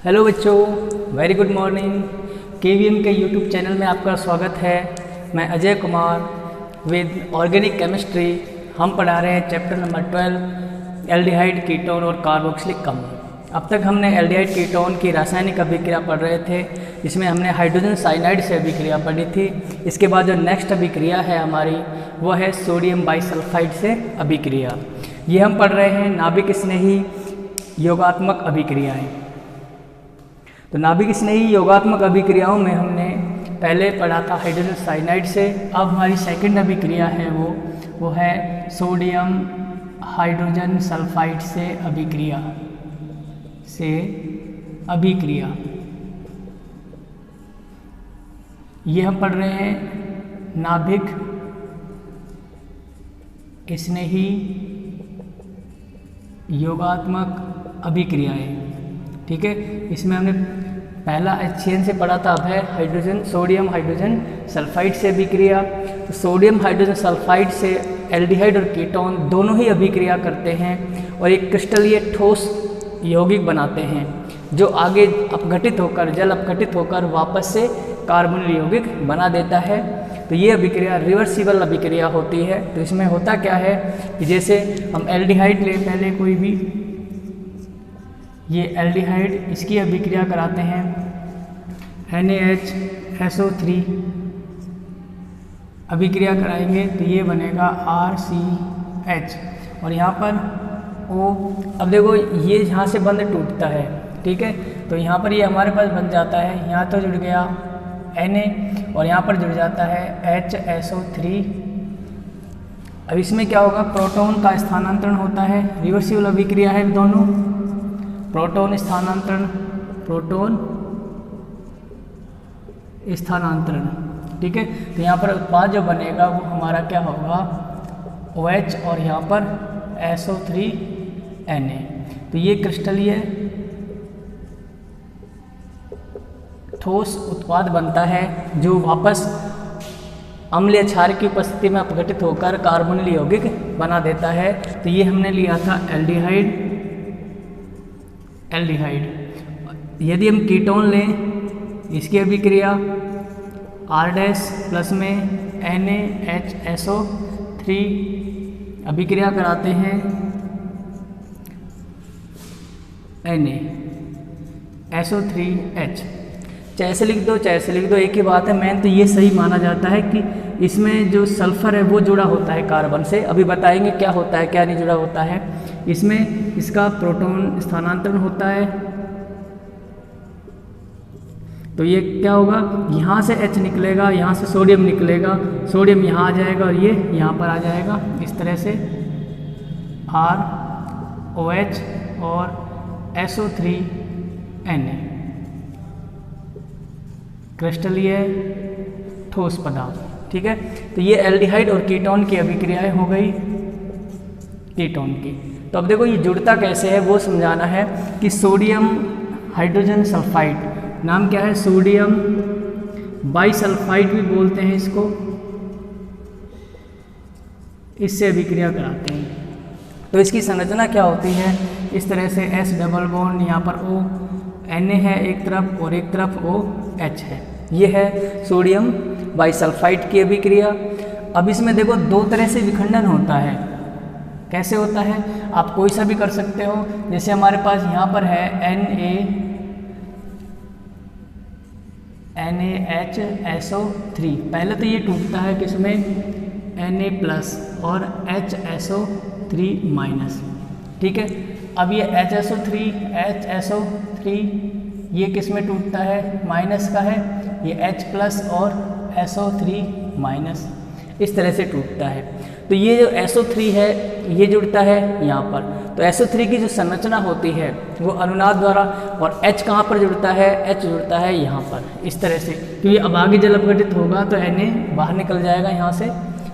Hello बच्चों, very good morning. KVM के YouTube channel में आपका स्वागत है। मैं Ajay Kumar with organic chemistry. हम पढ़ा रहे हैं चैप्टर नंबर 12 एल्डिहाइड, कीटोन और कार्बोक्सिलिक अम्ल। अब तक हमने एल्डिहाइड कीटोन की रासायनिक अभिक्रिया पढ़ रहे थे, जिसमें हमने हाइड्रोजन साइनाइड से अभिक्रिया पढ़ी थी। इसके बाद जो नेक्स्ट अभिक्रिया है हमारी, वो है सोडियम बाइसल्फाइड से अभिक्रिया। ये हम पढ़ रहे हैं नाभिक स्नेही योगात्मक अभिक्रियाएँ। तो नाभिक स्नेही योगात्मक अभिक्रियाओं में हमने पहले पढ़ा था हाइड्रोजन साइनाइड से। अब हमारी सेकंड अभिक्रिया है वो है सोडियम हाइड्रोजन सल्फाइड से अभिक्रिया। ये हम पढ़ रहे हैं नाभिक स्नेही योगात्मक अभिक्रियाएं। ठीक है, इसमें हमने पहला HCN से पढ़ा था। अब है सोडियम हाइड्रोजन सल्फाइड से अभिक्रिया। तो सोडियम हाइड्रोजन सल्फाइड से एल्डिहाइड और कीटोन दोनों ही अभिक्रिया करते हैं और एक क्रिस्टलीय ठोस यौगिक बनाते हैं, जो आगे जल अपघटित होकर वापस से कार्बोनिल यौगिक बना देता है। तो ये अभिक्रिया रिवर्सिबल अभिक्रिया होती है। तो इसमें होता क्या है कि जैसे हम एल्डिहाइड ले, पहले कोई भी ये एल्डिहाइड, इसकी अभिक्रिया कराते हैं NaHSO3 अभिक्रिया कराएंगे तो ये बनेगा RCH और यहाँ पर O। अब देखो ये यहाँ से बंध टूटता है, ठीक है, तो यहाँ पर ये हमारे पास बन जाता है। यहाँ तो जुड़ गया Na और यहाँ पर जुड़ जाता है HSO3। अब इसमें क्या होगा, प्रोटॉन का स्थानांतरण होता है। रिवर्सिबल अभिक्रिया है दोनों, प्रोटॉन स्थानांतरण, ठीक है। तो यहाँ पर उत्पाद जो बनेगा वो हमारा क्या होगा, OH और यहाँ पर SO3Na। तो ये क्रिस्टलीय ठोस उत्पाद बनता है, जो वापस अम्लीय क्षार की उपस्थिति में अपघटित होकर कार्बोनिल यौगिक बना देता है। तो ये हमने लिया था एल्डिहाइड। यदि हम कीटोन लें, इसकी अभिक्रिया R' प्लस में NaHSO3 अभिक्रिया कराते हैं NaSO3H। चाहे से लिख दो एक ही बात है। मेन तो ये सही माना जाता है कि इसमें जो सल्फर है वो जुड़ा होता है कार्बन से। अभी बताएंगे क्या होता है, क्या नहीं जुड़ा होता है। इसमें इसका प्रोटॉन स्थानांतरण होता है। तो ये क्या होगा, यहाँ से H निकलेगा, यहाँ से सोडियम निकलेगा, सोडियम यहाँ आ जाएगा और ये यहाँ पर आ जाएगा। इस तरह से ROH और SO3Na क्रिस्टलीय ठोस पदार्थ, ठीक है। तो ये एल्डिहाइड और कीटोन की अभिक्रियाएं हो गई कीटोन की। तो अब देखो ये जुड़ता कैसे है वो समझाना है कि सोडियम हाइड्रोजन सल्फाइड, नाम क्या है, सोडियम बाइसल्फाइड भी बोलते हैं इसको, इससे अभिक्रिया कराते हैं। तो इसकी संरचना क्या होती है, इस तरह से S डबल बॉन्ड, यहाँ पर O Na है एक तरफ और एक तरफ OH है। ये है सोडियम बाइसल्फाइड की अभिक्रिया। अब इसमें देखो दो तरह से विखंडन होता है। कैसे होता है, आप कोई सा भी कर सकते हो। जैसे हमारे पास यहाँ पर है NaHSO3। पहले तो ये टूटता है किसमें, Na प्लस और HSO3 माइनस, ठीक है। अब ये HSO3 ये किस में टूटता है, माइनस का है। ये H प्लस और SO3 माइनस, इस तरह से टूटता है। तो ये जो SO3 है ये जुड़ता है यहाँ पर। तो SO3 की जो संरचना होती है वो अनुनाद द्वारा, और H कहाँ पर जुड़ता है, H जुड़ता है यहाँ पर, इस तरह से। क्योंकि अब आगे जल अपघटित होगा तो Na बाहर निकल जाएगा यहाँ से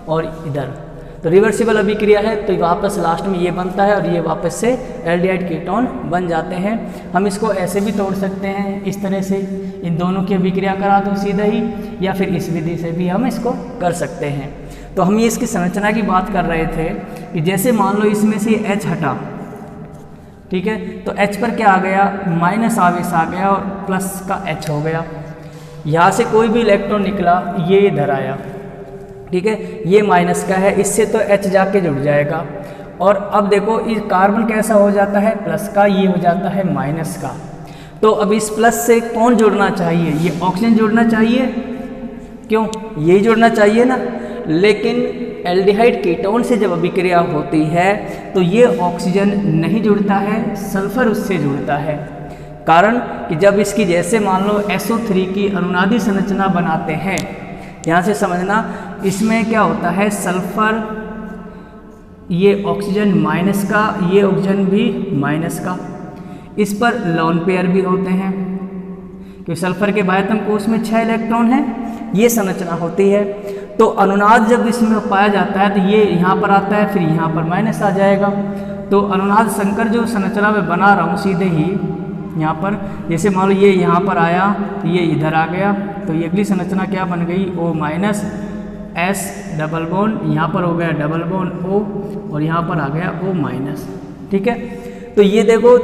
और इधर। तो रिवर्सिबल अभिक्रिया है, तो वापस लास्ट में ये बनता है और ये वापस से एल्डिहाइड कीटोन बन जाते हैं। हम इसको ऐसे भी तोड़ सकते हैं, इस तरह से इन दोनों की अभिक्रिया करा दो सीधा ही, या फिर इस विधि से भी हम इसको कर सकते हैं। तो हम ये इसकी संरचना की बात कर रहे थे कि जैसे मान लो इसमें से H हटा ठीक है। तो H पर क्या आ गया, माइनस आवेश आ गया और प्लस का H हो गया। यहाँ से कोई भी इलेक्ट्रॉन निकला, ये इधर आया, ठीक है, ये माइनस का है, इससे तो H जाके जुड़ जाएगा। और अब देखो इस कार्बन कैसा हो जाता है, प्लस का, ये हो जाता है माइनस का। तो अब इस प्लस से कौन जुड़ना चाहिए, ये ऑक्सीजन जुड़ना चाहिए, क्यों, यही जुड़ना चाहिए ना। लेकिन एल्डिहाइड कीटोन से जब अभिक्रिया होती है तो ये ऑक्सीजन नहीं जुड़ता है, सल्फर उससे जुड़ता है। कारण कि जब इसकी जैसे मान लो SO3 की अनुनादी संरचना बनाते हैं, यहाँ से समझना, इसमें क्या होता है, सल्फर, ये ऑक्सीजन माइनस का, ये ऑक्सीजन भी माइनस का, इस पर लोन पेयर भी होते हैं, क्योंकि सल्फर के बाह्यतम कोश में 6 इलेक्ट्रॉन हैं, ये संरचना होती है। तो अनुनाद जब इसमें पाया जाता है तो ये यहाँ पर आता है, फिर यहाँ पर माइनस आ जाएगा। तो अनुनाद संकर जो संरचना में बना रहा हूँ, सीधे ही यहाँ पर, जैसे मान लो ये यहाँ पर आया तो ये इधर आ गया, तो ये अगली संरचना क्या बन गई, O minus S double bond, यहाँ पर हो गया डबल बॉन्ड O, और यहाँ पर आ गया O माइनस, ठीक है। तो ये देखो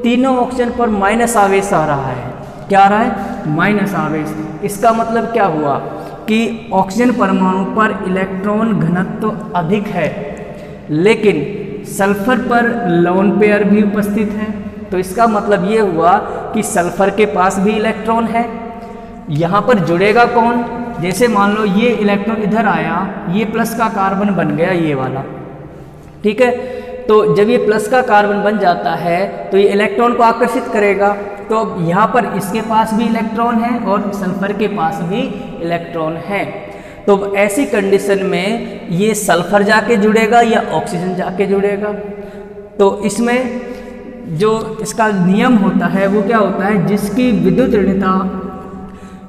तीनों ऑक्सीजन पर माइनस आवेश आ रहा है, क्या आ रहा है, माइनस आवेश। इसका मतलब क्या हुआ कि ऑक्सीजन परमाणु पर इलेक्ट्रॉन घनत्व अधिक है, लेकिन सल्फर पर लोन पेयर भी उपस्थित है। तो इसका मतलब ये हुआ कि सल्फर के पास भी इलेक्ट्रॉन है। यहाँ पर जुड़ेगा कौन, जैसे मान लो ये इलेक्ट्रॉन इधर आया, ये प्लस का कार्बन बन गया, ये वाला, ठीक है। तो जब ये प्लस का कार्बन बन जाता है तो ये इलेक्ट्रॉन को आकर्षित करेगा। तो अब यहाँ पर इसके पास भी इलेक्ट्रॉन है और सल्फर के पास भी इलेक्ट्रॉन है। तो ऐसी कंडीशन में ये सल्फर जाके जुड़ेगा या ऑक्सीजन जाके जुड़ेगा। तो इसमें जो इसका नियम होता है वो क्या होता है, जिसकी विद्युत ऋणता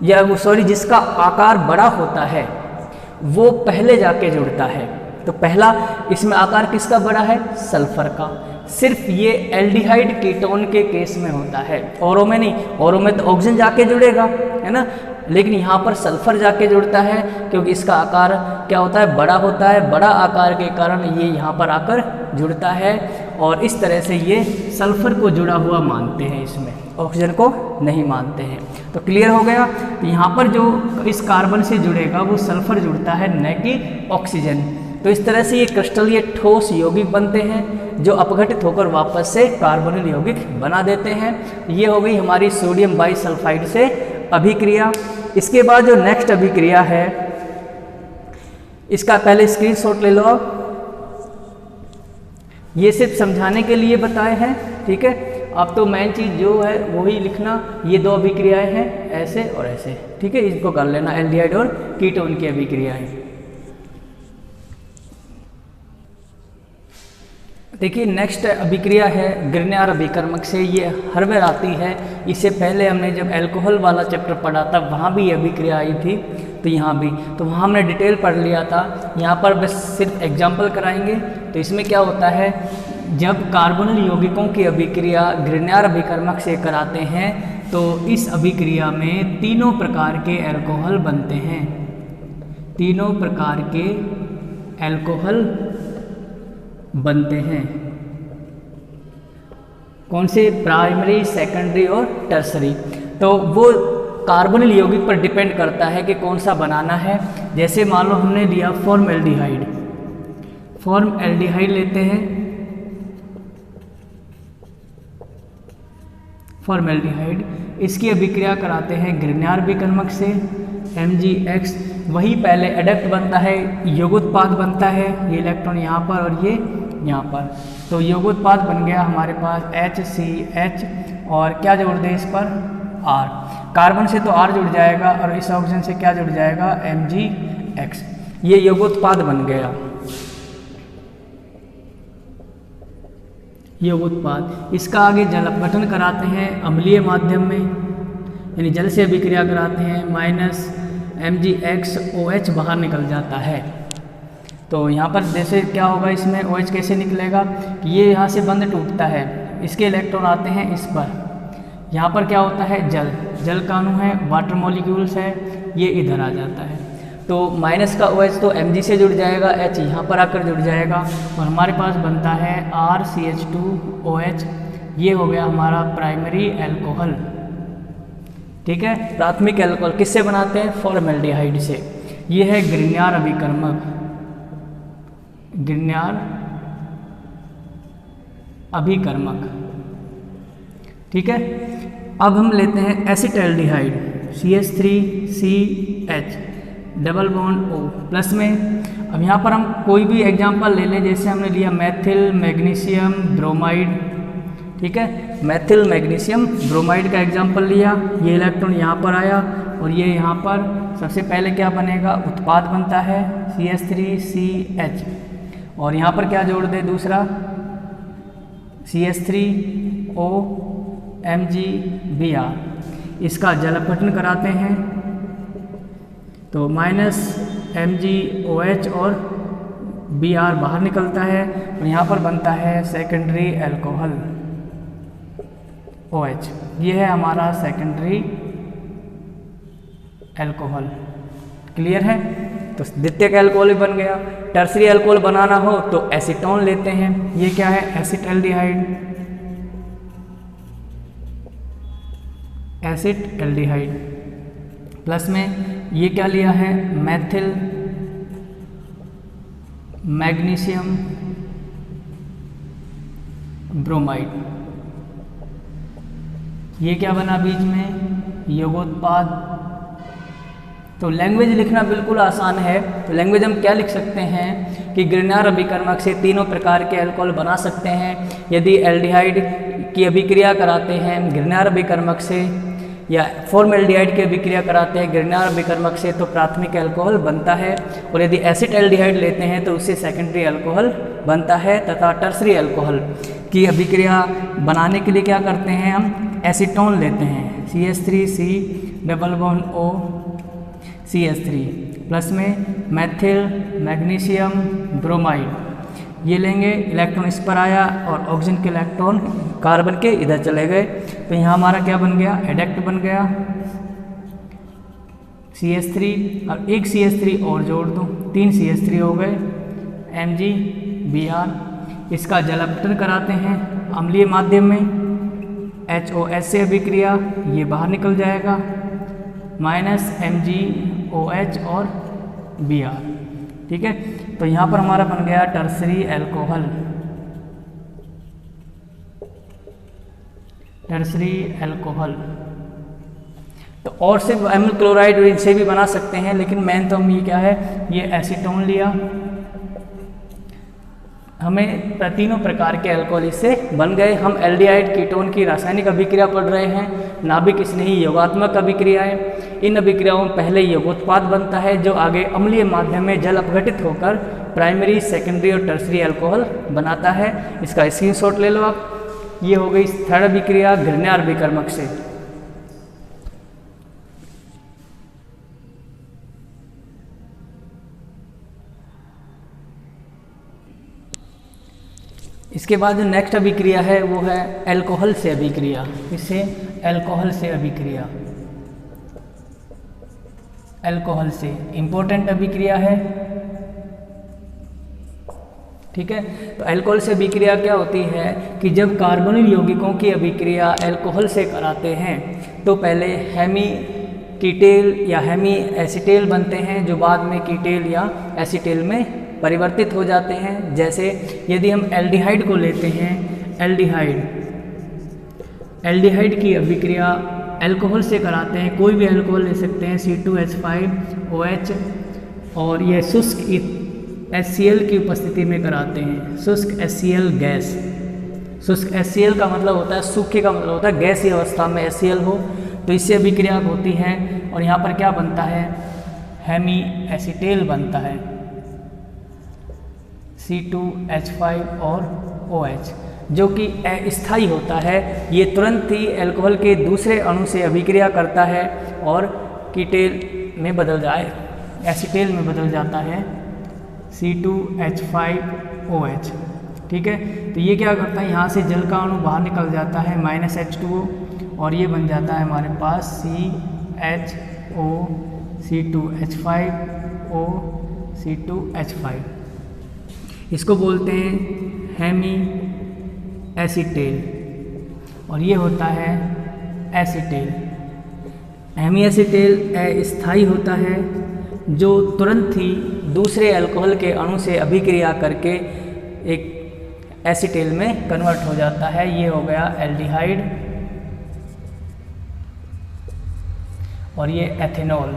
या वो जिसका आकार बड़ा होता है वो पहले जाके जुड़ता है। तो पहला इसमें आकार किसका बड़ा है, सल्फर का। सिर्फ ये एल्डिहाइड कीटोन के केस में होता है, औरों में नहीं। औरों में तो ऑक्सीजन जाके जुड़ेगा, है ना, लेकिन यहाँ पर सल्फर जाके जुड़ता है क्योंकि इसका आकार क्या होता है, बड़ा होता है। बड़ा आकार के कारण ये यहाँ पर आकर जुड़ता है और इस तरह से ये सल्फर को जुड़ा हुआ मानते हैं, इसमें ऑक्सीजन को नहीं मानते हैं। तो क्लियर हो गया। तो यहाँ पर जो इस कार्बन से जुड़ेगा वो सल्फर जुड़ता है, न कि ऑक्सीजन। तो इस तरह से ये क्रिस्टल, ये ठोस यौगिक बनते हैं जो अपघटित होकर वापस से कार्बोनिल यौगिक बना देते हैं। ये हो गई हमारी सोडियम बाइसल्फाइड से अभिक्रिया। इसके बाद जो नेक्स्ट अभिक्रिया है, इसका पहले स्क्रीनशॉट ले लो आप। ये सिर्फ समझाने के लिए बताए हैं, ठीक है। अब तो मेन चीज़ जो है वही लिखना। ये दो अभिक्रियाएं हैं, ऐसे और ऐसे, ठीक है। इसको कर लेना, एल्डिहाइड और कीटोन की अभिक्रियाएं। देखिए नेक्स्ट अभिक्रिया है ग्रिग्नार अभिकर्मक से। ये हर बार आती है। इससे पहले हमने जब अल्कोहल वाला चैप्टर पढ़ा था वहाँ भी ये अभिक्रिया आई थी, तो यहाँ भी, तो वहाँ हमने डिटेल पढ़ लिया था। यहाँ पर बस सिर्फ एग्जाम्पल कराएंगे। तो इसमें क्या होता है, जब कार्बोनिल यौगिकों की अभिक्रिया ग्रिग्नार अभिकर्मक से कराते हैं तो इस अभिक्रिया में तीनों प्रकार के अल्कोहल बनते हैं। तीनों प्रकार के अल्कोहल बनते हैं। कौन से, प्राइमरी, सेकेंडरी और टर्सरी। तो वो कार्बोनिल यौगिक पर डिपेंड करता है कि कौन सा बनाना है। जैसे मान लो हमने लिया फॉर्मएल्डिहाइड, फॉर्मएल्डिहाइड लेते हैं। फॉर्मएल्डिहाइड, इसकी अभिक्रिया कराते हैं ग्रिग्नार अभिकर्मक से, MgX। वही पहले एडक्ट बनता है, योगोत्पाद बनता है, ये इलेक्ट्रॉन यहाँ पर और ये यहाँ पर। तो योगोत्पाद बन गया हमारे पास HCH, और क्या जोड़ दें इस पर, R। कार्बन से तो R जुड़ जाएगा और इस ऑक्सीजन से क्या जुड़ जाएगा, MgX। ये योगोत्पाद बन गया, योगोत्पाद। इसका आगे जल अपघटन कराते हैं अम्लीय माध्यम में, यानी जल से अभिक्रिया कराते हैं, माइनस MgXOH बाहर निकल जाता है। तो यहाँ पर जैसे क्या होगा, इसमें OH कैसे निकलेगा, ये यहाँ से बंद टूटता है, इसके इलेक्ट्रॉन आते हैं इस पर। यहाँ पर क्या होता है, जल का अणु है, वाटर मॉलिक्यूल्स है, ये इधर आ जाता है। तो माइनस का OH तो Mg से जुड़ जाएगा, H यहाँ पर आकर जुड़ जाएगा और हमारे पास बनता है RCH2OH। ये हो गया हमारा प्राइमरी अल्कोहल। ठीक है, प्राथमिक अल्कोहल किससे बनाते हैं? फॉर्मेल्डिहाइड से। ये है ग्रिग्नार्ड अभिकर्मक, ग्रिग्नार्ड अभिकर्मक। ठीक है, अब हम लेते हैं acetaldehyde, CH3CH double bond O plus में। अब यहाँ पर हम कोई भी एग्जांपल ले लें, जैसे हमने लिया मैथिल मैग्नीशियम ब्रोमाइड। ठीक है, मैथिल मैग्नीशियम ब्रोमाइड का एग्जांपल लिया, ये इलेक्ट्रॉन यहाँ पर आया और ये यहाँ पर सबसे पहले क्या बनेगा? उत्पाद बनता है CH3CH, और यहाँ पर क्या जोड़ दे? दूसरा CH3OMgBr। इसका जल अपघटन कराते हैं तो -MgOH और Br बाहर निकलता है और यहाँ पर बनता है सेकेंडरी अल्कोहल OH। ये है हमारा सेकेंडरी अल्कोहल। क्लियर है? तो द्वितीयक अल्कोहल भी बन गया। टर्सरी अल्कोहल बनाना हो तो एसीटोन लेते हैं। ये क्या है? एसिटाल्डिहाइड, एसिटाल्डिहाइड प्लस में ये क्या लिया है? Maithil magnesium bromide. ये क्या बना बीच में? योगोत्पाद। तो लैंग्वेज लिखना बिल्कुल आसान है। तो लैंग्वेज हम क्या लिख सकते हैं कि ग्रिग्नार्ड अभिकर्मक से तीनों प्रकार के अल्कोहल बना सकते हैं। यदि एल्डिहाइड की अभिक्रिया कराते हैं ग्रिग्नार्ड अभिकर्मक से, या फॉर्मेल्डिहाइड की अभिक्रिया कराते हैं ग्रिग्नार्ड अभिकर्मक से, तो प्राथमिक अल्कोहल बनता है। और यदि एसिटाल्डिहाइड लेते हैं तो उससे सेकेंडरी अल्कोहल बनता है। तथा टर्सरी अल्कोहल की अभिक्रिया बनाने के लिए क्या करते हैं? हम एसीटोन लेते हैं, CH3C double bond O CH3 plus में मैथिल मैग्नीशियम ब्रोमाइड। ये लेंगे, इलेक्ट्रॉन इस पर आया और ऑक्सीजन के इलेक्ट्रॉन कार्बन के इधर चले गए, तो यहाँ हमारा क्या बन गया? एडेक्ट बन गया CH3, और एक CH3 और जोड़ दो, 3 CH3 हो गए MgBr। इसका जल अपघटन कराते हैं अम्लीय माध्यम में, HOH से अभिक्रिया, ये बाहर निकल जाएगा -MgOH और Br। ठीक है, तो यहाँ पर हमारा बन गया टर्सरी अल्कोहल, टर्सरी अल्कोहल। तो और से एमिल क्लोराइड इनसे भी बना सकते हैं, लेकिन मेन तो हम ये क्या है? ये एसीटोन लिया। हमें तीनों प्रकार के अल्कोहल इससे बन गए। हम एल्डिहाइड कीटोन की रासायनिक अभिक्रिया पढ़ रहे हैं, नाभिक स्नेही योगात्मक अभिक्रियाएं। इन अभिक्रियाओं में पहले योगोत्पाद बनता है जो आगे अम्लीय माध्यम में जल अपघटित होकर प्राइमरी, सेकेंडरी और टर्सरी अल्कोहल बनाता है। इसका स्क्रीनशॉट ले लो आप। ये हो गई थर्ड अभिक्रिया ग्रिग्नार्ड अभिकर्मक से। इसके बाद जो नेक्स्ट अभिक्रिया है वो है अल्कोहल से अभिक्रिया। इससे अल्कोहल से अभिक्रिया, अल्कोहल से इम्पोर्टेंट अभिक्रिया है। ठीक है, तो अल्कोहल से अभिक्रिया क्या होती है कि जब कार्बोनिल यौगिकों की अभिक्रिया अल्कोहल से कराते हैं तो पहले हेमी कीटेल या हेमी एसिटेल बनते हैं, जो बाद में कीटेल या एसिटेल में परिवर्तित हो जाते हैं। जैसे यदि हम एल्डिहाइड को लेते हैं, एल्डिहाइड की अभिक्रिया अल्कोहल से कराते हैं, कोई भी अल्कोहल ले सकते हैं, C2H5OH, और यह शुष्क HCl की उपस्थिति में कराते हैं। शुष्क HCl गैस, शुष्क HCl का मतलब होता है, सूखे का मतलब होता है गैसीय अवस्था में HCl हो, तो इससे अभिक्रिया होती है और यहाँ पर क्या बनता है? हेमी एसिटेल बनता है, C2H5 और OH, जो कि अस्थायी होता है। ये तुरंत ही अल्कोहल के दूसरे अणु से अभिक्रिया करता है और कीटेल में बदल जाए, एसिटेल में बदल जाता है, C2H5OH। ठीक है, तो ये क्या करता है? यहाँ से जल का अणु बाहर निकल जाता है, -H2O, और ये बन जाता है हमारे पास CHO, C2H5O, C2H5। इसको बोलते हैं हेमी एसिटेल। और ये होता है एसीटेल। हेमी एसीटेल अस्थायी होता है जो तुरंत ही दूसरे अल्कोहल के अणु से अभिक्रिया करके एक एसीटेल में कन्वर्ट हो जाता है। ये हो गया एल्डिहाइड और ये एथेनॉल।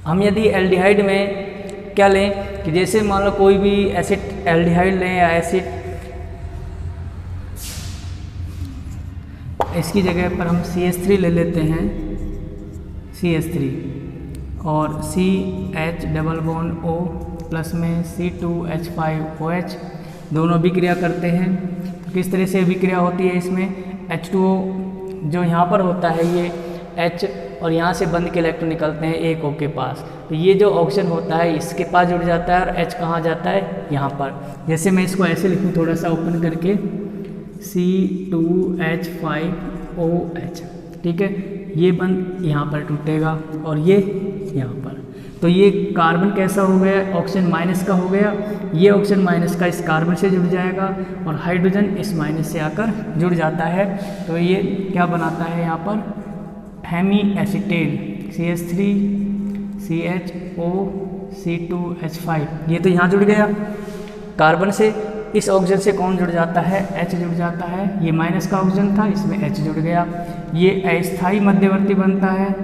हम यदि एल्डिहाइड में क्या लें कि जैसे मान लो कोई भी एसिड एल्डिहाइड लें या एसिड, इसकी जगह पर हम CH3 ले लेते हैं, CH3 और CH double bond O plus में C2H5OH दोनों अभिक्रिया करते हैं। तो किस तरह से अभिक्रिया होती है इसमें, H2O जो यहाँ पर होता है ये H और यहाँ से बंद के इलेक्ट्रॉन निकलते हैं एक O के पास, तो ये जो ऑक्सीजन होता है इसके पास जुड़ जाता है और H कहाँ जाता है यहाँ पर। जैसे मैं इसको ऐसे लिखूँ थोड़ा सा ओपन करके C2H5OH, ठीक है, ये बंद यहाँ पर टूटेगा और ये यहाँ पर। तो ये कार्बन कैसा हो गया, ऑक्सीजन माइनस का हो गया, ये ऑक्सीजन माइनस का इस कार्बन से जुड़ जाएगा और हाइड्रोजन इस माइनस से आकर जुड़ जाता है। तो ये क्या बनाता है यहाँ पर, Hemy acetal CH3 CHO C2H5। ये तो यहाँ जुड़ गया कार्बन से, इस ऑक्सीजन से कौन जुड़ जाता है, H जुड़ जाता है। ये माइनस का ऑक्सीजन था, इसमें H जुड़ गया। ये अस्थायी मध्यवर्ती बनता है,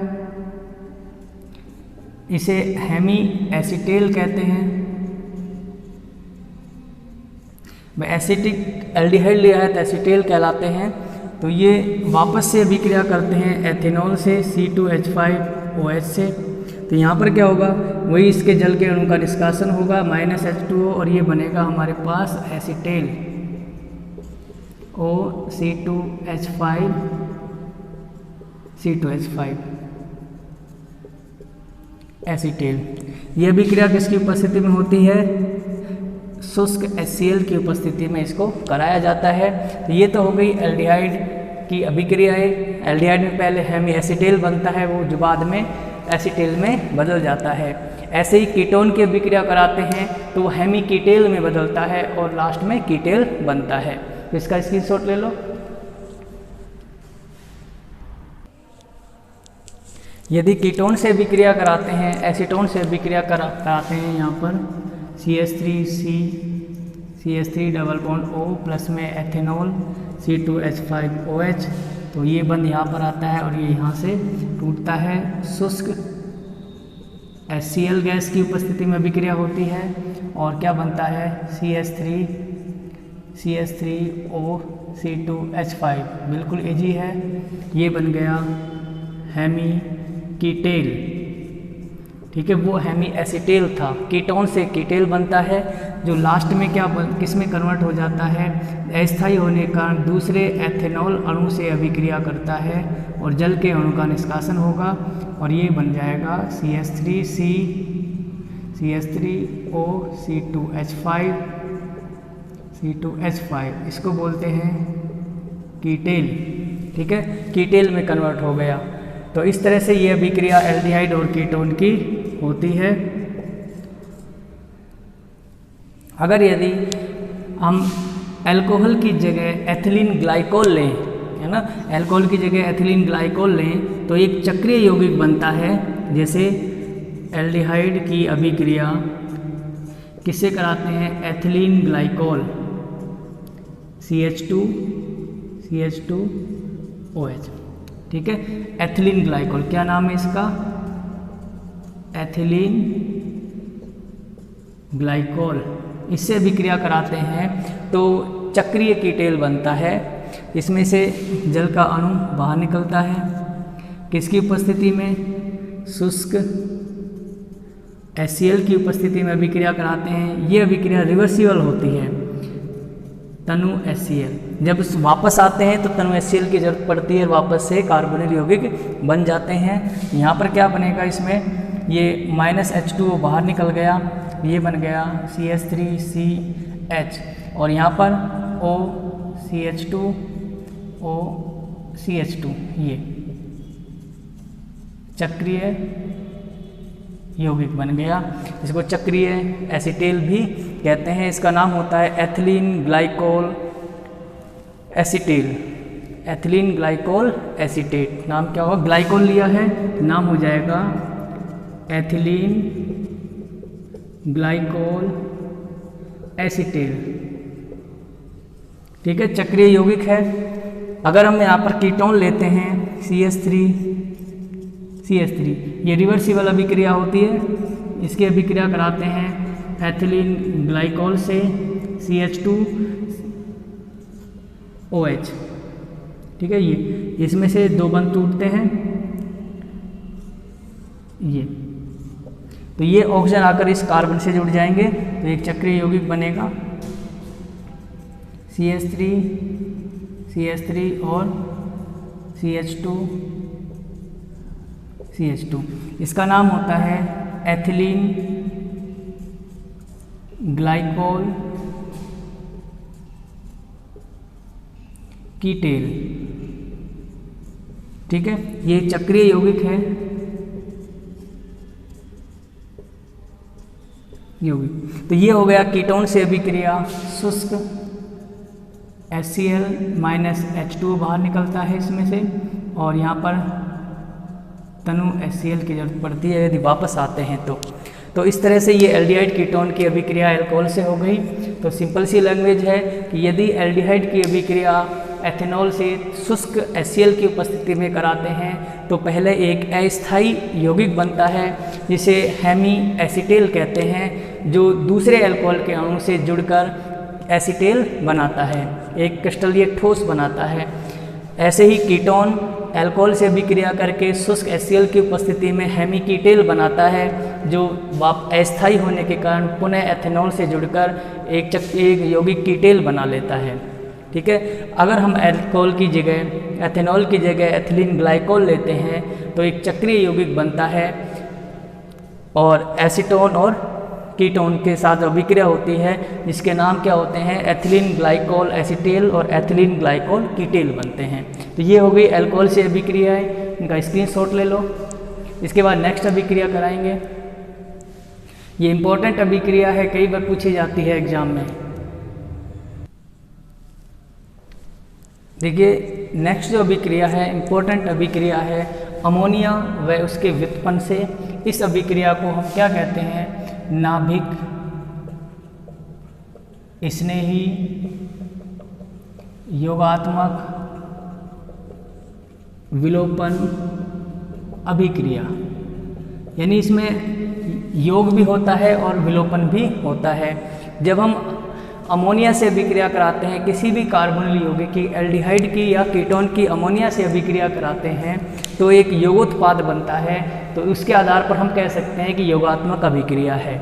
इसे हेमी एसीटेल कहते हैं। एसिटिक एल्डिहाइड लिया है तो एसीटेल कहलाते हैं। तो ये वापस से अभिक्रिया करते हैं एथेनॉल से C2H5OH से। तो यहाँ पर क्या होगा, वही इसके जल के अणु का निष्कासन होगा -H2O और ये बनेगा हमारे पास एसीटेल C2H5 एसीटेल। यह अभिक्रिया किसकी उपस्थिति में होती है, शुष्क HCl की उपस्थिति में इसको कराया जाता है। तो ये तो हो गई एल्डिहाइड की अभिक्रियाएं। एल्डिहाइड में पहले हेमी एसीटेल बनता है, वो जो बाद में एसीटेल में बदल जाता है। ऐसे ही कीटोन की अभिक्रिया कराते हैं तो वो हेमी कीटेल में बदलता है और लास्ट में कीटेल बनता है। तो इसका स्क्रीनशॉट ले लो। यदि कीटोन से अभिक्रिया कराते हैं, एसीटोन से अभिक्रिया कराते हैं, यहाँ पर CH3 double bond O plus में एथेनॉल C2H5OH, तो ये बंद यहाँ पर आता है और ये यहाँ से टूटता है। शुष्क HCl गैस की उपस्थिति में अभिक्रिया होती है और क्या बनता है, CH3O C2H5, बिल्कुल इजी है। ये बन गया हेमी कीटेल, ठीक है, वो हेमी एसीटेल था। कीटोन से कीटेल बनता है जो लास्ट में किस में कन्वर्ट हो जाता है, अस्थायी होने के कारण दूसरे एथेनॉल अणु से अभिक्रिया करता है और जल के अणु का निष्कासन होगा और ये बन जाएगा CH3O C2H5। इसको बोलते हैं कीटेल, ठीक है, कीटेल में कन्वर्ट हो गया। तो इस तरह से ये अभिक्रिया एल्डिहाइड और कीटोन की होती है। अगर यदि हम अल्कोहल की जगह एथिलीन ग्लाइकोल लें, है ना, अल्कोहल की जगह एथिलीन ग्लाइकोल लें तो एक चक्रीय यौगिक बनता है। जैसे एल्डिहाइड की अभिक्रिया किससे कराते हैं, एथिलीन ग्लाइकोल CH2OH, ठीक है, एथिलीन ग्लाइकोल। क्या नाम है इसका, एथिलीन ग्लाइकोल। इससे अभिक्रिया कराते हैं तो चक्रीय कीटेल बनता है। इसमें से जल का अणु बाहर निकलता है, किसकी उपस्थिति में, शुष्क HCl की उपस्थिति में अभिक्रिया कराते हैं। ये अभिक्रिया रिवर्सिबल होती है, तनु HCl। जब वापस आते हैं तो तनु HCl की जरूरत पड़ती है, वापस से कार्बोनिल यौगिक बन जाते हैं। यहाँ पर क्या बनेगा, इसमें ये -H2O बाहर निकल गया, ये बन गया CH3CH और यहाँ पर OCH2OCH2, ये चक्रीय यौगिक बन गया। इसको चक्रीय एसीटेल भी कहते हैं। इसका नाम होता है ethylene glycol acetal, ethylene glycol acetate. नाम क्या होगा, ग्लाइकोल लिया है, नाम हो जाएगा एथिलीन ग्लाइकोल एसीटेल। ठीक है, चक्रीय यौगिक है। अगर हम यहाँ पर कीटोन लेते हैं CH3, ये रिवर्सिबल अभिक्रिया होती है। इसकी अभिक्रिया कराते हैं एथिलीन ग्लाइकोल से CH2OH। ठीक है, ये इसमें से 2 बंध टूटते हैं, ये तो ये ऑक्सीजन आकर इस कार्बन से जुड़ जाएंगे तो एक चक्रीय यौगिक बनेगा CH3 और CH2। इसका नाम होता है एथिलीन ग्लाइकोल कीटेल। ठीक है, ये चक्रीय यौगिक है, यौगिक। तो ये हो गया कीटोन से अभिक्रिया, शुष्क HCl-H2 बाहर निकलता है इसमें से, और यहाँ पर तनु HCl की जरूरत पड़ती है यदि वापस आते हैं तो इस तरह से ये एल्डिहाइड कीटोन की अभिक्रिया अल्कोहल से हो गई। तो सिंपल सी लैंग्वेज है कि यदि एल्डिहाइड की अभिक्रिया एथेनॉल से शुष्क HCl की उपस्थिति में कराते हैं तो पहले एक अस्थायी यौगिक बनता है जिसे हेमी एसीटेल कहते हैं, जो दूसरे अल्कोहल के अणु से जुड़कर एसीटेल बनाता है, एक क्रिस्टलीय ठोस बनाता है। ऐसे ही कीटोन अल्कोहल से अभिक्रिया करके शुष्क HCl की उपस्थिति में हेमीकीटेल बनाता है, जो अस्थायी होने के कारण पुनः एथेनॉल से जुड़कर एक यौगिक कीटेल बना लेता है। ठीक है, अगर हम अल्कोहल की जगह एथेनॉल की जगह एथिलीन ग्लाइकोल लेते हैं तो एक चक्रीय यौगिक बनता है और एसीटोन और कीटोन के साथ अभिक्रिया होती है जिसके नाम क्या होते हैं, एथिलीन ग्लाइकोल एसीटेल और एथिलीन ग्लाइकोल कीटेल बनते हैं। तो ये हो गई अल्कोहल से अभिक्रिया है, इनका स्क्रीनशॉट ले लो। इसके बाद नेक्स्ट अभिक्रिया कराएंगे। ये इंपॉर्टेंट अभिक्रिया है, कई बार पूछी जाती है एग्जाम में। देखिए नेक्स्ट जो अभिक्रिया है, इंपॉर्टेंट अभिक्रिया है अमोनिया व उसके व्युत्पन्न से। इस अभिक्रिया को हम क्या कहते हैं, नाभिक स्नेही योगात्मक विलोपन अभिक्रिया। यानी इसमें योग भी होता है और विलोपन भी होता है। जब हम अमोनिया से अभिक्रिया कराते हैं, किसी भी कार्बोनिल यौगिक की, एल्डिहाइड की या कीटोन की अमोनिया से अभिक्रिया कराते हैं तो एक योगोत्पाद बनता है, तो उसके आधार पर हम कह सकते हैं कि योगात्मक अभिक्रिया है।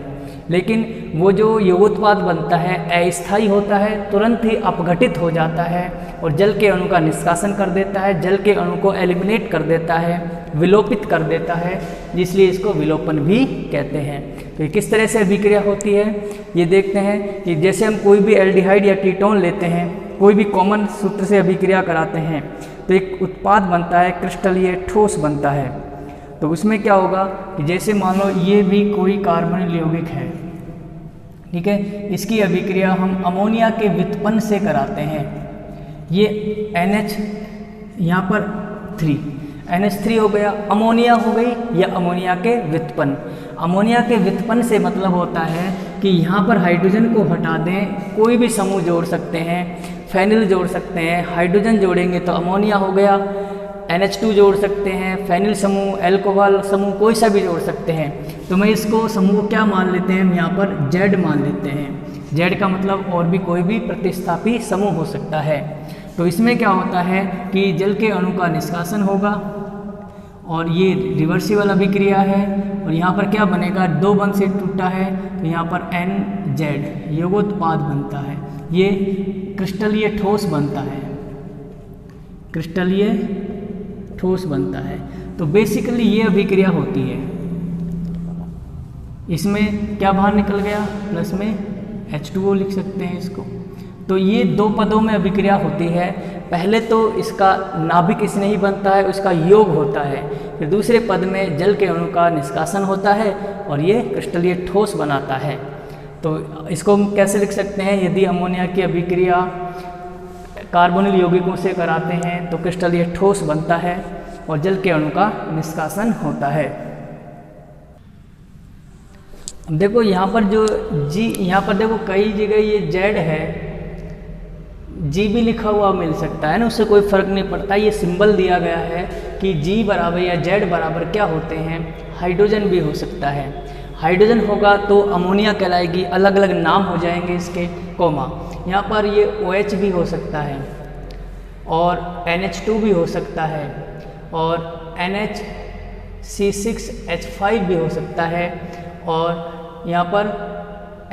लेकिन वो जो योगोत्पाद बनता है अस्थायी होता है, तुरंत ही अपघटित हो जाता है और जल के अणु का निष्कासन कर देता है, जल के अणु को एलिमिनेट कर देता है, विलोपित कर देता है, इसलिए इसको विलोपन भी कहते हैं। तो किस तरह से अभिक्रिया होती है ये देखते हैं कि जैसे हम कोई भी एल्डिहाइड या कीटोन लेते हैं, कोई भी कॉमन सूत्र से अभिक्रिया कराते हैं तो एक उत्पाद बनता है, क्रिस्टलीय ठोस बनता है। तो उसमें क्या होगा कि जैसे मान लो ये भी कोई कार्बोनिल यौगिक है, ठीक है, इसकी अभिक्रिया हम अमोनिया के व्युत्पन्न से कराते हैं। ये NH यहाँ पर 3 NH3 हो गया, अमोनिया हो गई या अमोनिया के व्युत्पन्न। अमोनिया के व्युत्पन्न से मतलब होता है कि यहाँ पर हाइड्रोजन को हटा दें, कोई भी समूह जोड़ सकते हैं, फेनिल जोड़ सकते हैं, हाइड्रोजन जोड़ेंगे तो अमोनिया हो गया, NH2 जोड़ सकते हैं, फेनिल समूह, एल्कोहल समूह, कोई सा भी जोड़ सकते हैं। तो मैं इसको समूह क्या मान लेते हैं, हम यहाँ पर Z मान लेते हैं। Z का मतलब और भी कोई भी प्रतिस्थापी समूह हो सकता है। तो इसमें क्या होता है कि जल के अणु का निष्कासन होगा और ये रिवर्सिबल अभिक्रिया है, और यहाँ पर क्या बनेगा, 2 बंध से टूटा है तो यहाँ पर NZ योगोत्पाद बनता है, ये क्रिस्टलीय ठोस बनता है, क्रिस्टलीय ठोस बनता है। तो बेसिकली ये अभिक्रिया होती है। इसमें क्या बाहर निकल गया, प्लस में H2O लिख सकते हैं इसको। तो ये 2 पदों में अभिक्रिया होती है। पहले तो इसका नाभिक स्नेही बनता है, उसका योग होता है, फिर दूसरे पद में जल के अणु का निष्कासन होता है और ये क्रिस्टलीय ठोस बनाता है। तो इसको हम कैसे लिख सकते हैं, यदि अमोनिया की अभिक्रिया कार्बोनिल यौगिकों से कराते हैं तो क्रिस्टल ये ठोस बनता है और जल के अणु का निष्कासन होता है। अब देखो यहाँ पर जो जी, यहाँ पर देखो कई जगह ये जेड है, जी भी लिखा हुआ मिल सकता है ना, उससे कोई फर्क नहीं पड़ता। ये सिंबल दिया गया है कि जी बराबर या जेड बराबर क्या होते हैं, हाइड्रोजन भी हो सकता है। हाइड्रोजन होगा तो अमोनिया कहलाएगी, अलग अलग नाम हो जाएंगे इसके, कोमा। यहाँ पर ये OH भी हो सकता है और NH2 भी हो सकता है और NHC6H5 भी हो सकता है और यहाँ पर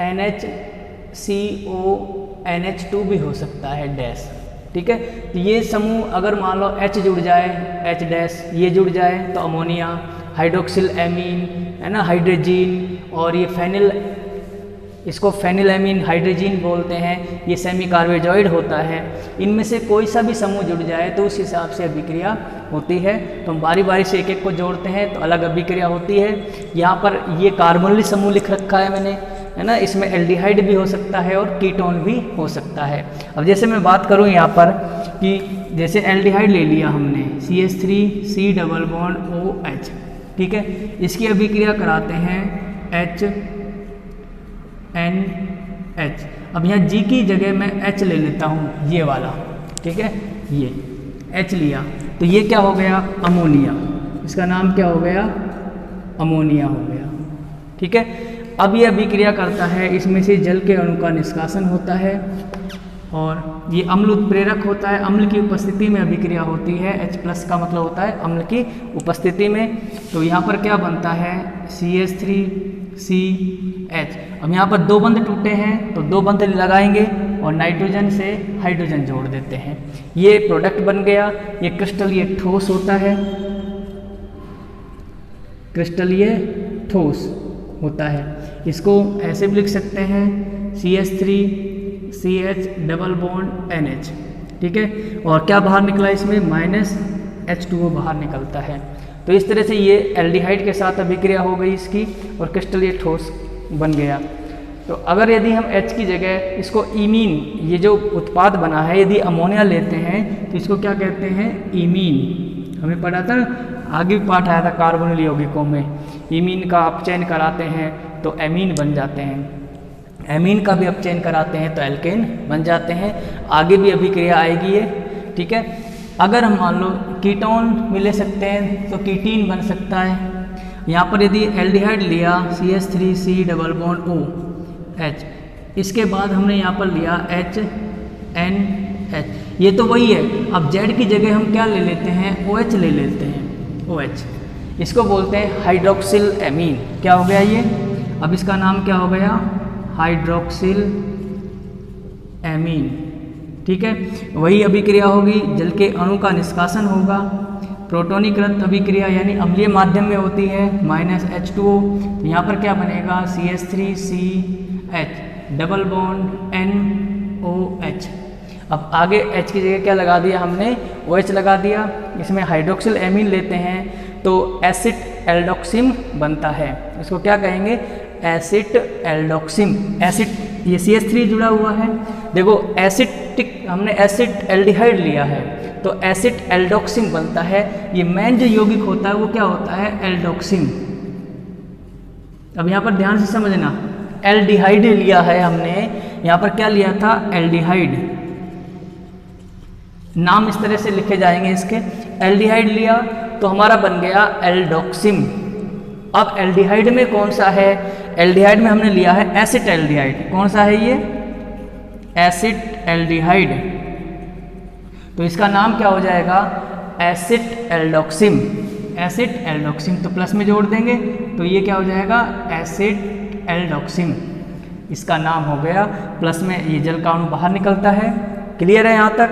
NHCONH2 भी हो सकता है डैश। ठीक है, तो ये समूह अगर मान लो H जुड़ जाए, H डैश ये जुड़ जाए तो अमोनिया, हाइड्रोक्सिल एमीन है ना, हाइड्रोजीन, और ये फेनिल, इसको फेनिल एमीन हाइड्रोजीन बोलते हैं, ये सेमी कार्बोजॉइड होता है। इनमें से कोई सा भी समूह जुड़ जाए तो उस हिसाब से अभिक्रिया होती है। तो हम बारी बारी से एक एक को जोड़ते हैं तो अलग अभिक्रिया होती है। यहाँ पर ये कार्बोनिल समूह लिख रखा है मैंने, है ना, इसमें एल्डिहाइड भी हो सकता है और कीटोन भी हो सकता है। अब जैसे मैं बात करूँ यहाँ पर कि जैसे एल्डिहाइड ले लिया हमने CH3C डबल बॉन्ड OH, ठीक है, इसकी अभिक्रिया कराते हैं HNH। अब यहाँ G की जगह मैं H ले लेता हूँ, ये वाला, ठीक है, ये H लिया तो ये क्या हो गया, अमोनिया। इसका नाम क्या हो गया, अमोनिया हो गया। ठीक है, अब ये अभिक्रिया करता है, इसमें से जल के अणु का निष्कासन होता है और ये अम्ल उत्प्रेरक होता है। अम्ल की उपस्थिति में अभिक्रिया होती है, H+ का मतलब होता है अम्ल की उपस्थिति में। तो यहाँ पर क्या बनता है, CH3CH। अब यहाँ पर दो बंध टूटे हैं तो दो बंध लगाएंगे और नाइट्रोजन से हाइड्रोजन जोड़ देते हैं, ये प्रोडक्ट बन गया। ये क्रिस्टल ये ठोस होता है, क्रिस्टल ये ठोस होता है। इसको ऐसे भी लिख सकते हैं CH3CH डबल बॉन्ड NH। ठीक है, और क्या बाहर निकला इसमें, -H2O बाहर निकलता है। तो इस तरह से ये एल्डिहाइड के साथ अभिक्रिया हो गई इसकी और क्रिस्टल ये ठोस बन गया। तो अगर यदि हम H की जगह इसको इमीन, ये जो उत्पाद बना है, यदि अमोनिया लेते हैं तो इसको क्या कहते हैं, इमीन। हमें पढ़ा था, आगे भी पाठ आया था कार्बोनिल यौगिकों में, इमीन का अपचयन कराते हैं तो एमीन बन जाते हैं, एमीन का भी अपचयन कराते हैं तो एल्केन बन जाते हैं। आगे भी अभिक्रिया आएगी ये। ठीक है, अगर हम मान लो कीटोन भी ले सकते हैं तो कीटीन बन सकता है। यहाँ पर यदि एल्डिहाइड लिया CH3C डबल बॉन्ड OH, इसके बाद हमने यहाँ पर लिया HNH, ये तो वही है। अब Z की जगह हम क्या ले लेते हैं, OH ले लेते हैं, OH। इसको बोलते हैं हाइड्रोक्सिल एमीन। क्या हो गया ये, अब इसका नाम क्या हो गया, हाइड्रोक्सिल एमीन। ठीक है, वही अभिक्रिया होगी, जल के अणु का निष्कासन होगा। प्रोटोनीकृत अभिक्रिया यानी अम्लीय माध्यम में होती है, -H2O। तो यहाँ पर क्या बनेगा, CH3CH डबल बॉन्ड NOH। अब आगे H की जगह क्या लगा दिया हमने, OH लगा दिया। इसमें हाइड्रोक्सिल एमीन लेते हैं तो एसिड एल्डोक्सिम बनता है। इसको क्या कहेंगे, एसिड एल्डोक्सिम। एसिड, ये CH3 जुड़ा हुआ है, देखो एसिडिक, हमने एसिड एल्डिहाइड लिया है तो एसिड एल्डोक्सिम बनता है। ये मेन जो यौगिक होता है वो क्या होता है, एल्डोक्सिम। अब यहाँ पर ध्यान से समझना, एल्डिहाइड लिया है हमने, यहाँ पर क्या लिया था, एल्डिहाइड। नाम इस तरह से लिखे जाएंगे इसके। एल्डिहाइड लिया तो हमारा बन गया एल्डोक्सिम। अब एल्डिहाइड में कौन सा है, एल्डिहाइड में हमने लिया है एसिड एल्डिहाइड। कौन सा है ये, एसिड एल्डिहाइड। तो इसका नाम क्या हो जाएगा, एसिड एल्डोक्सिम। एसिड एल्डोक्सिम तो प्लस में जोड़ देंगे तो ये क्या हो जाएगा, एसिड एल्डोक्सिम। इसका नाम हो गया, प्लस में ये जल का अणु बाहर निकलता है। क्लियर है यहाँ तक।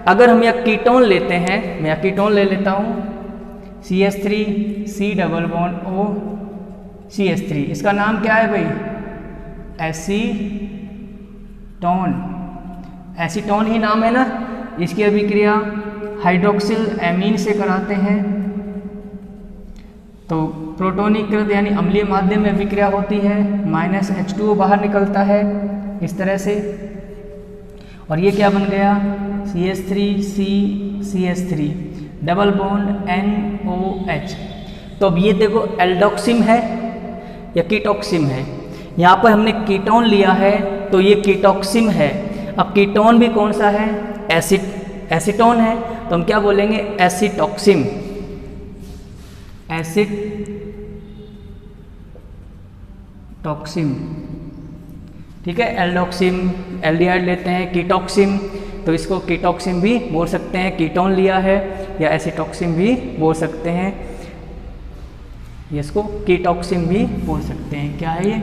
अगर हम यह कीटोन लेते हैं, मैं यह कीटोन ले लेता हूँ CH3C डबल बॉन्ड OCH3। इसका नाम क्या है भाई, एसीटोन। एसीटोन ही नाम है ना। इसकी अभिक्रिया हाइड्रोक्सिल एमीन से कराते हैं तो प्रोटोनीकृत यानी अम्लीय माध्यम में अभिक्रिया होती है, -H2O बाहर निकलता है इस तरह से। और ये क्या बन गया, CH3 डबल बॉन्ड NOH। तो अब ये देखो एल्डोक्सिम है या कीटोक्सिम है। यहाँ पर हमने कीटोन लिया है तो ये कीटोक्सिम है। अब कीटोन भी कौन सा है? एसीटोन है, तो हम क्या बोलेंगे? एसीटोक्सिम। एसीटोक्सिम, ठीक है। एल्डोक्सिम, एल्डिहाइड लेते हैं, कीटोक्सिम, तो इसको कीटोक्सिम भी बोल सकते हैं। कीटोन लिया है या एसीटोक्सिम भी बोल सकते हैं, इसको कीटोक्सिम भी बोल सकते हैं। क्या है ये?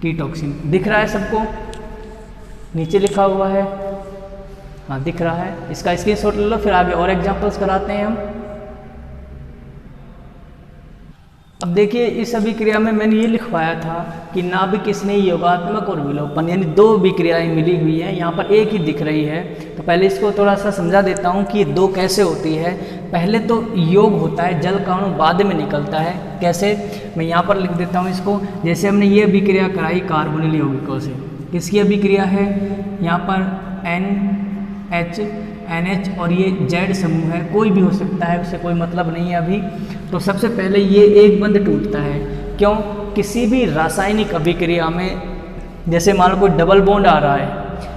कीटोक्सिम। दिख रहा है सबको? नीचे लिखा हुआ है, हाँ दिख रहा है। इसका स्क्रीनशॉट ले लो, फिर आगे और एग्जांपल्स कराते हैं हम। अब देखिए इस अभिक्रिया में मैंने ये लिखवाया था कि नाभिक स्नेही योगात्मक और विलोपन, यानी दो अभिक्रियाएं मिली हुई हैं, यहाँ पर एक ही दिख रही है। तो पहले इसको थोड़ा सा समझा देता हूँ कि ये दो कैसे होती है। पहले तो योग होता है, जल का अणु बाद में निकलता है। कैसे? मैं यहाँ पर लिख देता हूँ इसको। जैसे हमने ये अभिक्रिया कराई कार्बोनिल यौगिकों से, किसकी अभिक्रिया है? यहाँ पर NH और ये Z समूह है, कोई भी हो सकता है, उससे कोई मतलब नहीं है अभी। तो सबसे पहले ये एक बंध टूटता है। क्यों? किसी भी रासायनिक अभिक्रिया में जैसे मान लो कोई डबल बॉन्ड आ रहा है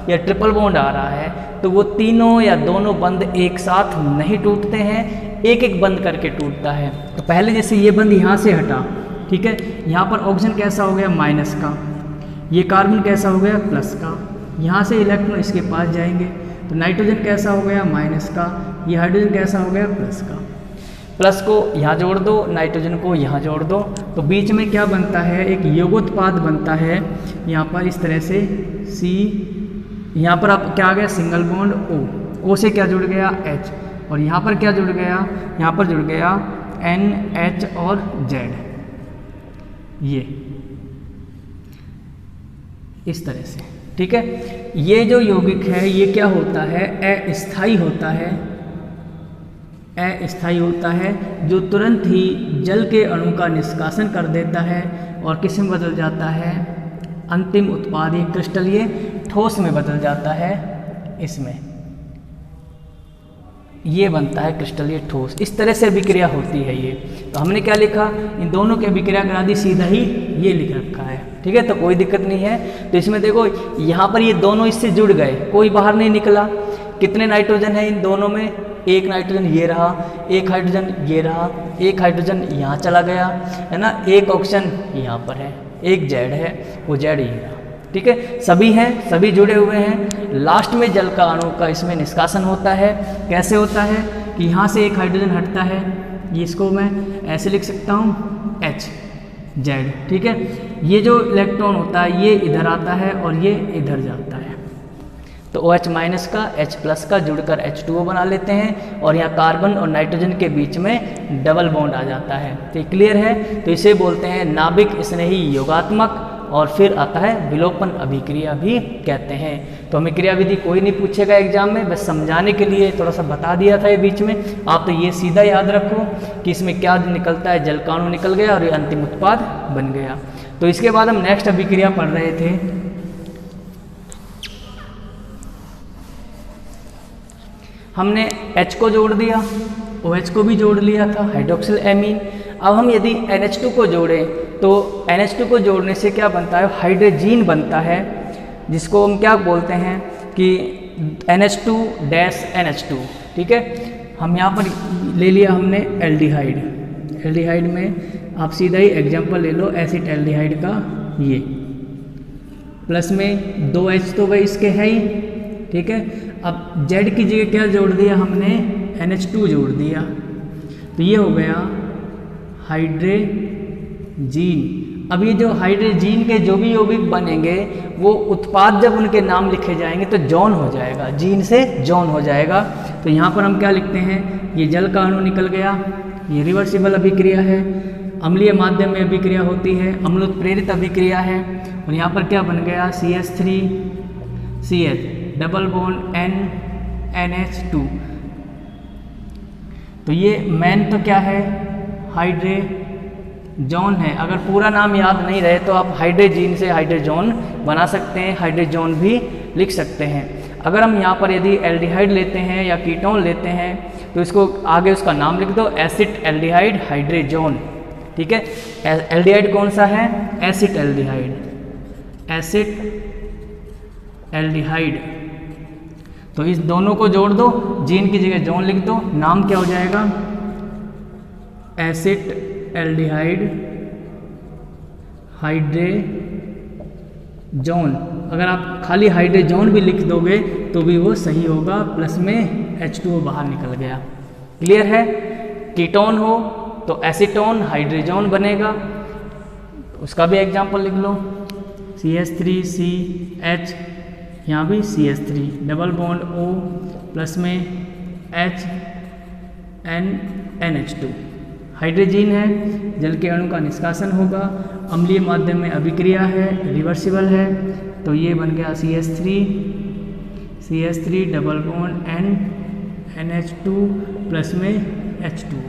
या ट्रिपल बॉन्ड आ रहा है, तो वो तीनों या दोनों बंध एक साथ नहीं टूटते हैं, एक एक बंद करके टूटता है। तो पहले जैसे ये बंध यहाँ से हटा, ठीक है, यहाँ पर ऑक्सीजन कैसा हो गया? माइनस का, ये कार्बन कैसा हो गया? प्लस का, यहाँ से इलेक्ट्रॉन इसके पास जाएंगे, तो नाइट्रोजन कैसा हो गया? माइनस का, ये हाइड्रोजन कैसा हो गया? प्लस का। प्लस को यहाँ जोड़ दो, नाइट्रोजन को यहाँ जोड़ दो, तो बीच में क्या बनता है? एक योगोत्पाद बनता है। यहाँ पर इस तरह से C, यहाँ पर आप क्या आ गया? सिंगल बॉन्ड O से क्या जुड़ गया? H, और यहाँ पर क्या जुड़ गया? यहाँ पर जुड़ गया NH और Z। ये इस तरह से, ठीक है। ये जो यौगिक है ये क्या होता है? अस्थायी होता है, अस्थायी होता है, जो तुरंत ही जल के अणु का निष्कासन कर देता है और किस में बदल जाता है? अंतिम उत्पाद ये क्रिस्टल ये ठोस में बदल जाता है। इसमें ये बनता है क्रिस्टल ये ठोस। इस तरह से अभिक्रिया होती है ये। तो हमने क्या लिखा? इन दोनों की अभिक्रिया करा दी, सीधा ही ये लिख रखा है, ठीक है। तो कोई दिक्कत नहीं है। तो इसमें देखो यहाँ पर ये दोनों इससे जुड़ गए, कोई बाहर नहीं निकला। कितने नाइट्रोजन है इन दोनों में? एक नाइट्रोजन ये रहा, एक हाइड्रोजन ये रहा, एक हाइड्रोजन यहाँ चला गया, है ना। एक ऑक्सीजन यहाँ पर है, एक जेड है, वो जेड ये रहा, ठीक है। सभी हैं, सभी जुड़े हुए हैं। लास्ट में जल का अणु का इसमें निष्कासन होता है। कैसे होता है? कि यहाँ से एक हाइड्रोजन हटता है, ये इसको मैं ऐसे लिख सकता हूँ HZ, ठीक है। ये जो इलेक्ट्रॉन होता है ये इधर आता है और ये इधर जाता है, तो OH माइनस का H प्लस का जुड़कर H2O बना लेते हैं और यहाँ कार्बन और नाइट्रोजन के बीच में डबल बॉन्ड आ जाता है। तो ये क्लियर है। तो इसे बोलते हैं नाभिक स्नेही योगात्मक, और फिर आता है विलोपन अभिक्रिया भी कहते हैं। तो हमें क्रिया विधि कोई नहीं पूछेगा एग्जाम में, बस समझाने के लिए थोड़ा सा बता दिया था ये बीच में। आप तो ये सीधा याद रखो कि इसमें क्या निकलता है, जल का अणु निकल गया और ये अंतिम उत्पाद बन गया। तो इसके बाद हम नेक्स्ट अभिक्रिया पढ़ रहे थे, हमने H को जोड़ दिया, OH को भी जोड़ लिया था, हाइड्रोक्सिल एमीन। अब हम यदि NH2 को जोड़ें तो NH2 को जोड़ने से क्या बनता है? हाइड्रोजीन बनता है, जिसको हम क्या बोलते हैं कि NH2-NH2, ठीक है। हम यहाँ पर ले लिया हमने एल्डिहाइड। एल्डिहाइड में आप सीधा ही एग्जांपल ले लो एसिड एल्डिहाइड का, ये प्लस में 2H तो वही इसके है ही, ठीक है। अब Z की जगह क्या जोड़ दिया हमने? NH2 जोड़ दिया, तो ये हो गया हाइड्रोजीन। अब ये जो हाइड्रोजीन के जो भी यौगिक बनेंगे वो उत्पाद जब उनके नाम लिखे जाएंगे तो जॉन हो जाएगा, जीन से जॉन हो जाएगा। तो यहाँ पर हम क्या लिखते हैं? ये जल का अणु निकल गया, ये रिवर्सिबल अभिक्रिया है, अम्लीय माध्यम में अभिक्रिया होती है, अम्ल उत्प्रेरित अभिक्रिया है। और यहाँ पर क्या बन गया? CH3CH double bond NH2। तो ये मेन तो क्या है? हाइड्रोजोन है। अगर पूरा नाम याद नहीं रहे तो आप हाइड्रोजीन से हाइड्रोजोन बना सकते हैं, हाइड्रोजोन भी लिख सकते हैं। अगर हम यहाँ पर यदि एल्डिहाइड लेते हैं या कीटोन लेते हैं तो इसको आगे उसका नाम लिख दो, एसिड एल्डिहाइड हाइड्रोजोन। ठीक है, एल्डिहाइड कौन सा है? Acid aldehyde, acid aldehyde. तो इस दोनों को जोड़ दो, जीन की जगह जोन लिख दो, नाम क्या हो जाएगा? Acid aldehyde hydrazone. अगर आप खाली हाइड्रोजोन भी लिख दोगे तो भी वो सही होगा, प्लस में H2O बाहर निकल गया। क्लियर है? कीटोन हो तो एसीटोन हाइड्रोजोन बनेगा, उसका भी एग्जाम्पल लिख लो, CH3CH, यहाँ भी CH3 double bond O plus में NH2। हाइड्रोजीन है, जल के अणु का निष्कासन होगा, अम्लीय माध्यम में अभिक्रिया है, रिवर्सिबल है, तो ये बन गया CH3 double bond NH2 plus में H2O।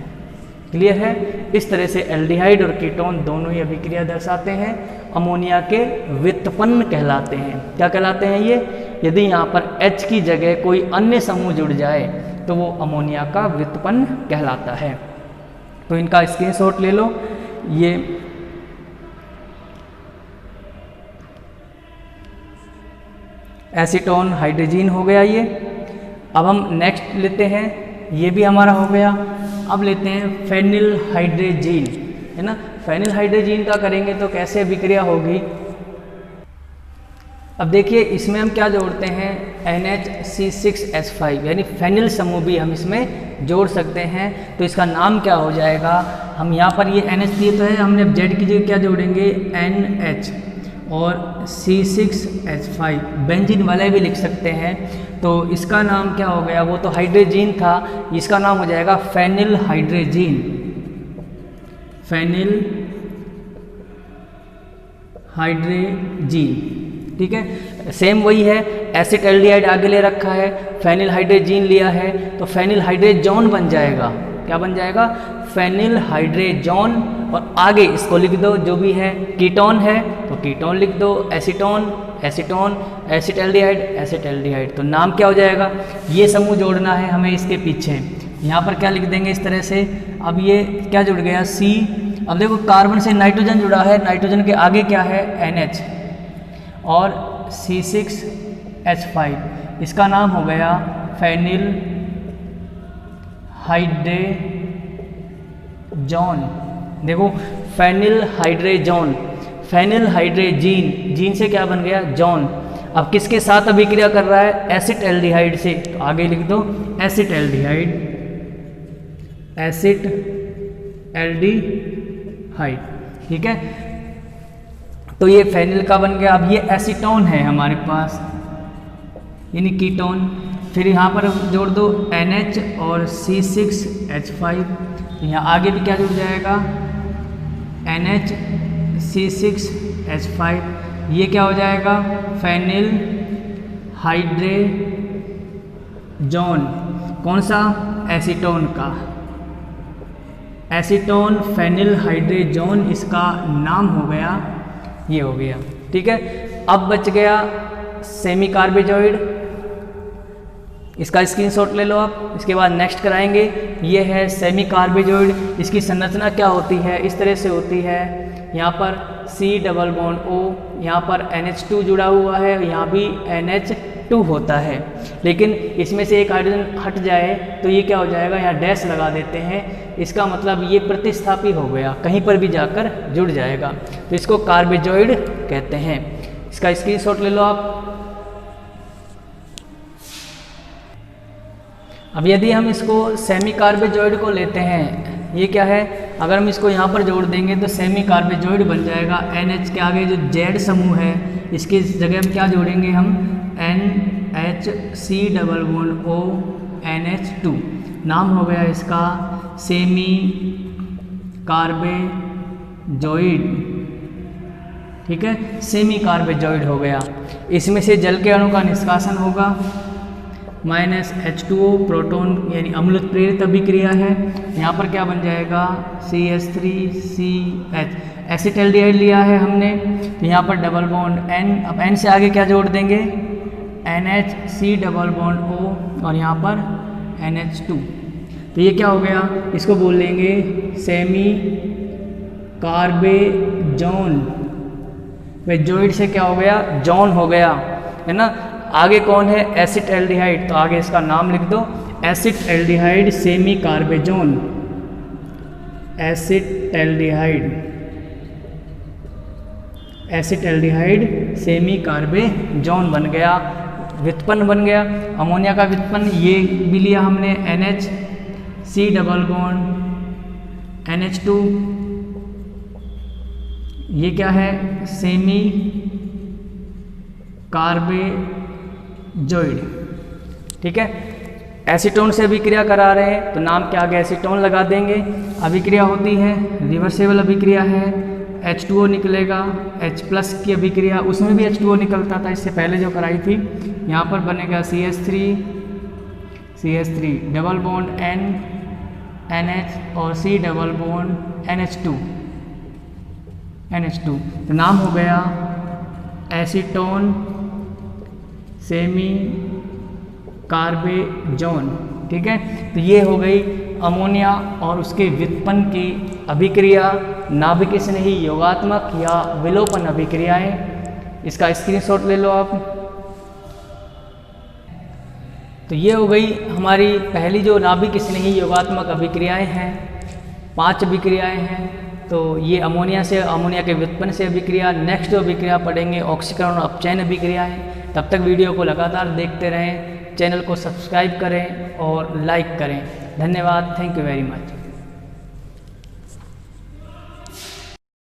क्लियर है? इस तरह से एल्डिहाइड और कीटोन दोनों ही अभिक्रिया दर्शाते हैं, अमोनिया के व्युत्पन्न कहलाते हैं। क्या कहलाते हैं ये? यदि यहाँ पर H की जगह कोई अन्य समूह जुड़ जाए तो वो अमोनिया का व्युत्पन्न कहलाता है। तो इनका स्क्रीनशॉट ले लो। ये एसीटोन हाइड्रोजीन हो गया ये। अब हम नेक्स्ट लेते हैं, ये भी हमारा हो गया। अब लेते हैं फेनिल हाइड्रोजीन, है ना। फेनिल हाइड्रोजीन का करेंगे तो कैसे अभिक्रिया होगी? अब देखिए इसमें हम क्या जोड़ते हैं? NHC6H5, यानी फेनिल समूह भी हम इसमें जोड़ सकते हैं। तो इसका नाम क्या हो जाएगा? हम यहाँ पर ये NH दिए तो है, हमने अब Z की जगह क्या जोड़ेंगे? NH और C6H5, बेंजीन वाले भी लिख सकते हैं। तो इसका नाम क्या हो गया? वो तो हाइड्रोजीन था, इसका नाम हो जाएगा फेनिल हाइड्रोजीन, फेनिल हाइड्रोजीन। ठीक है, सेम वही है, एसिड एल्डिहाइड आगे ले रखा है, फेनिल हाइड्रोजीन लिया है, तो फेनिल हाइड्रोजोन बन जाएगा। क्या बन जाएगा? Phenyl hydrazone. और आगे इसको लिख दो, जो भी है, कीटोन है तो कीटोन लिख दो, acetone acetone, acid aldehyde acid aldehyde. तो नाम क्या हो जाएगा? ये समूह जोड़ना है हमें इसके पीछे। यहाँ पर क्या लिख देंगे इस तरह से? अब ये क्या जुड़ गया? C। अब देखो कार्बन से नाइट्रोजन जुड़ा है, नाइट्रोजन के आगे क्या है? NH और C6H5, इसका नाम हो गया फेनिल हाइड्रोजोन। देखो फेनिल हाइड्रोजोन, फेनिल हाइड्रोजीन, जीन से क्या बन गया? जॉन। अब किसके साथ अभिक्रिया कर रहा है? एसिड एल्डिहाइड से, तो आगे लिख दो एसिड एल्डिहाइड, एसिड एल्डिहाइड। ठीक है, तो ये फेनिल का बन गया। अब ये एसीटोन है हमारे पास, यानी कीटोन। फिर यहाँ पर जोड़ दो NH और C6H5, तो यहाँ आगे भी क्या जुड़ जाएगा? NH C6H5, ये क्या हो जाएगा? Phenyl hydrazone. कौन सा? एसीटोन का, एसीटोन फेनिल हाइड्रोजोन इसका नाम हो गया, ये हो गया। ठीक है, अब बच गया सेमी कार्बेजोइड, इसका स्क्रीनशॉट ले लो आप। इसके बाद नेक्स्ट कराएंगे, ये है सेमी कार्बेजोइड। इसकी संरचना क्या होती है? इस तरह से होती है, यहाँ पर C डबल बॉन्ड O, यहाँ पर NH2 जुड़ा हुआ है, यहाँ भी NH2 होता है। लेकिन इसमें से एक हाइड्रोजन हट जाए तो ये क्या हो जाएगा? यहाँ डैश लगा देते हैं, इसका मतलब ये प्रतिस्थापी हो गया, कहीं पर भी जाकर जुड़ जाएगा, तो इसको कार्बेजोइड कहते हैं। इसका स्क्रीनशॉट ले लो आप। अब यदि हम इसको सेमी कार्बेजोइड को लेते हैं, ये क्या है? अगर हम इसको यहाँ पर जोड़ देंगे तो सेमी कार्बेजोइड बन जाएगा। NH के आगे जो Z समूह है, इसकी जगह हम क्या जोड़ेंगे? हम NHC double bond O NH2, नाम हो गया इसका सेमी कार्बेजोइड। ठीक है, सेमी कार्बेजोइड हो गया। इसमें से जल के अणु का निष्कासन होगा, -H2O, प्रोटॉन यानी अम्ल उत्प्रेरित अभिक्रिया है। यहाँ पर क्या बन जाएगा? CH3CH, एसिटाल्डिहाइड लिया है हमने, तो यहाँ पर डबल बॉन्ड N। अब N से आगे क्या जोड़ देंगे? NH डबल बॉन्ड O और यहाँ पर NH2। तो ये क्या हो गया, इसको बोल लेंगे सेमी कार्बेजोन। वे जोइड से क्या हो गया, जॉन हो गया, है ना। आगे कौन है, एसिटल्डिहाइड, तो आगे इसका नाम लिख दो acetaldehyde semi carbazone. Acetaldehyde semi carbazone बन गया, व्युत्पन्न बन गया। अमोनिया का व्युत्पन्न ये भी लिया हमने, NH डबल बॉन्ड NH2, ये क्या है, सेमी कार्बेजोइड। ठीक है, एसीटोन से अभिक्रिया करा रहे हैं तो नाम क्या आ गया, एसीटोन लगा देंगे। अभिक्रिया होती है, रिवर्सेबल अभिक्रिया है, H2O निकलेगा, H+ की अभिक्रिया, उसमें भी H2O निकलता था इससे पहले जो कराई थी। यहाँ पर बनेगा CH3 double bond N NH और C डबल बॉन्ड NH2। तो नाम हो गया एसीटोन सेमी कार्बेजोन। ठीक है, तो ये हो गई अमोनिया और उसके व्युत्पन्न की अभिक्रिया, नाभिक स्नेही योगात्मक या विलोपन अभिक्रियाएं। इसका स्क्रीनशॉट ले लो आप। तो ये हो गई हमारी पहली जो नाभिक स्नेही योगात्मक अभिक्रियाएं हैं, 5 अभिक्रियाएं हैं। तो ये अमोनिया से, अमोनिया के व्युत्पन्न से अभिक्रिया। नेक्स्ट जो अभिक्रिया पढ़ेंगे ऑक्सीकरण और अपचयन अभिक्रियाएं। तब तक वीडियो को लगातार देखते रहें, चैनल को सब्सक्राइब करें और लाइक करें। धन्यवाद, थैंक यू वेरी मच।